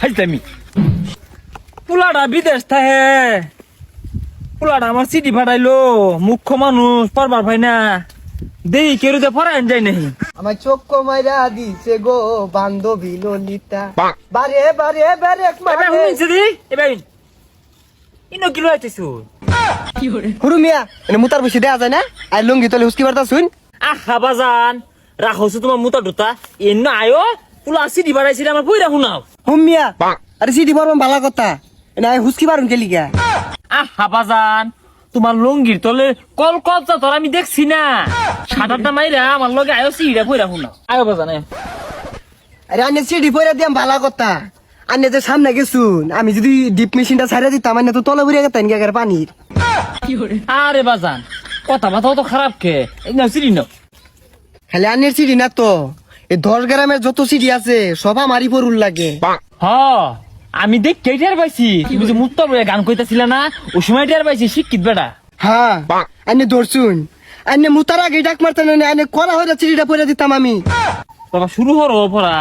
হাইতামি পুলাটা বিদেশ থাকে পুলাটা আমার চিঠি পাঠাইলো মুখ্য মানুষ পড়বার ভাই না দেই কেউ যে পড়ায় যায় নাহি আমার চোখ মাইরা দিছে গো বান্ধবী ললিতা বারে বারে বারে এবার শুনছে দি এবার ইনো কি লইতেছু হুরু মিয়া এনে মুতার বসে দেয়া যায় না আর লুঙ্গি তলে হুস্কি বার্তা শুন আহা বাজান রাখছো তোমার মুতা দুটা এন্ন আয়ো পুলা চিঠি পাঠাইছিল আমার বই রাখু নাও হুম মিয়া আরে সিটি বরম ভালো কথা এনে হুস্কি বারুন গেলি গা আহা বাজান তোমার লঙ্গির তলে কল কলটা তোর আমি দেখছি না সাঁতারটা মাইরা আমার লগে আয়ো চিঠিটা বই রাখু নাও আয়ো বাজান আরে আনে সিটি পয়রা দিয়াম ভালো কথা আনে যে সামনে গেছুন আমি যদি ডিপ মেশিনটা ছাড়িয়ে দিতাম আনে তো তলে বুড়িয়ে গেতেন গেগার পানির আরে বাজান কথা বাতাও তো খারাপ কে এই নাও চিঠি নাও খালি আনের সিটি না তো এই 10 গ্রামের যত সিটি আছে সব আমারই পরুল লাগে হ আমি দেখ কেটার পাইছি তুমি যে মুত্তর বলে গান কইতাছিল না ওই সময় টের পাইছি শিক্ষিত বেটা হ্যাঁ আনে ধরছুন আনে মুতার আগে ডাক মারতেন না আনে করা হয়ে সিটিটা পয়রা দিতাম আমি বাবা শুরু হরো পড়া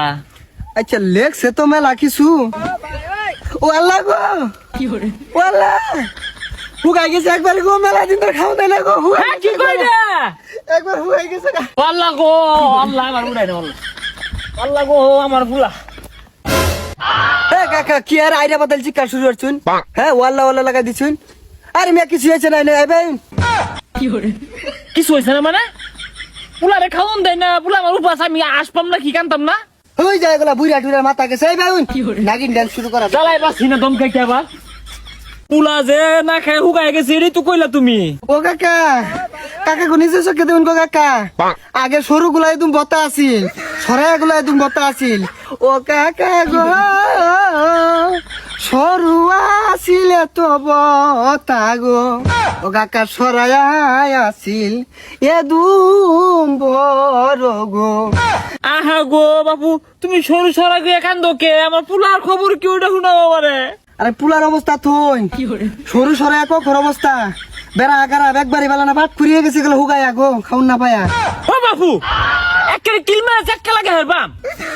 আচ্ছা লেখছে তো মেলা কিছু ও আল্লাহ গো ও আল্লাহ হুগাই গেছে একবার গো মেলা দিন ধরে খাওয়া দেয় না গো হ্যাঁ কি কইরা একবার হুগাই গেছে গা। আল্লাহ গো আল্লাহ আমার উড়াই না আল্লাহ গো আমার বুলা এ কাকা কি আর আইডিয়া বদল চিকা শুরু করছুন হ্যাঁ ওয়াল্লা ওয়াল্লা লাগাই দিছুন আরে মিয়া কিছু হয়েছে না ভাই কিছু হয়েছে না মানে পুলারে খাওয়ান দেয় না পুলা আমার উপাস আমি আসপাম না কি কানতাম না হই যায় গলা বুইরা টুইরা মাথা গেছে এই ভাই নাগিন ডান্স শুরু করা জ্বালাই বাসি না দম খাইতে আবার পুলা যে না খাই হুগাই গেছে এটাই তো কইলা তুমি ও কাকা কাকা গো নিজে চোখে দেবেন গো কাকা আগে সরু গুলা একদম বতা আছিল সরাই গুলা একদম বতা আছিল ও কাকা গো সরু আছিল তো বতা গো ও কাকা সরাই আছিল এদুম বড় গো আহা গো বাপু তুমি সরু সরা গিয়ে কান্দো কে আমার পুলার খবর কি ওটা শুনাবো আমারে আরে পুলার অবস্থা থইন সরু সরাই কখর অবস্থা বেড়া আগারা একবারই বেলা না ভাত ফুরিয়ে গেছে গেল হুগাই আগো খাউন না পায়া ও বাপু একেবারে কিলমা চাক্কা লাগে হেরবাম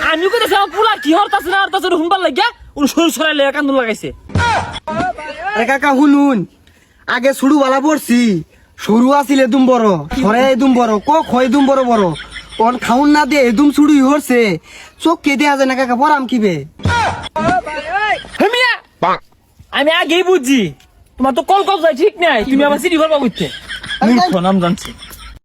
আমি কইতাছি আমার পুলা কি হরতাছে না হরতাছে শুনবার লাগিয়া ওর সরু সরাই লেগে কান্দো লাগাইছে আরে কাকা শুনুন আগে শুরু বালা পড়ছি সরু আছিল এদুম বড় সরে এদুম বড় কক হয় এদুম বড় বড় ওন খাউন না দিয়ে এদুম শুরু হরছে চোখ কে দেয়া যায় না কাকা পরাম কিবে হেমিয়া আমি আগেই বুঝছি তোমার তো কল কল যায় ঠিক নাই তুমি আমার সিটি করবা বুঝতে নাম জানছি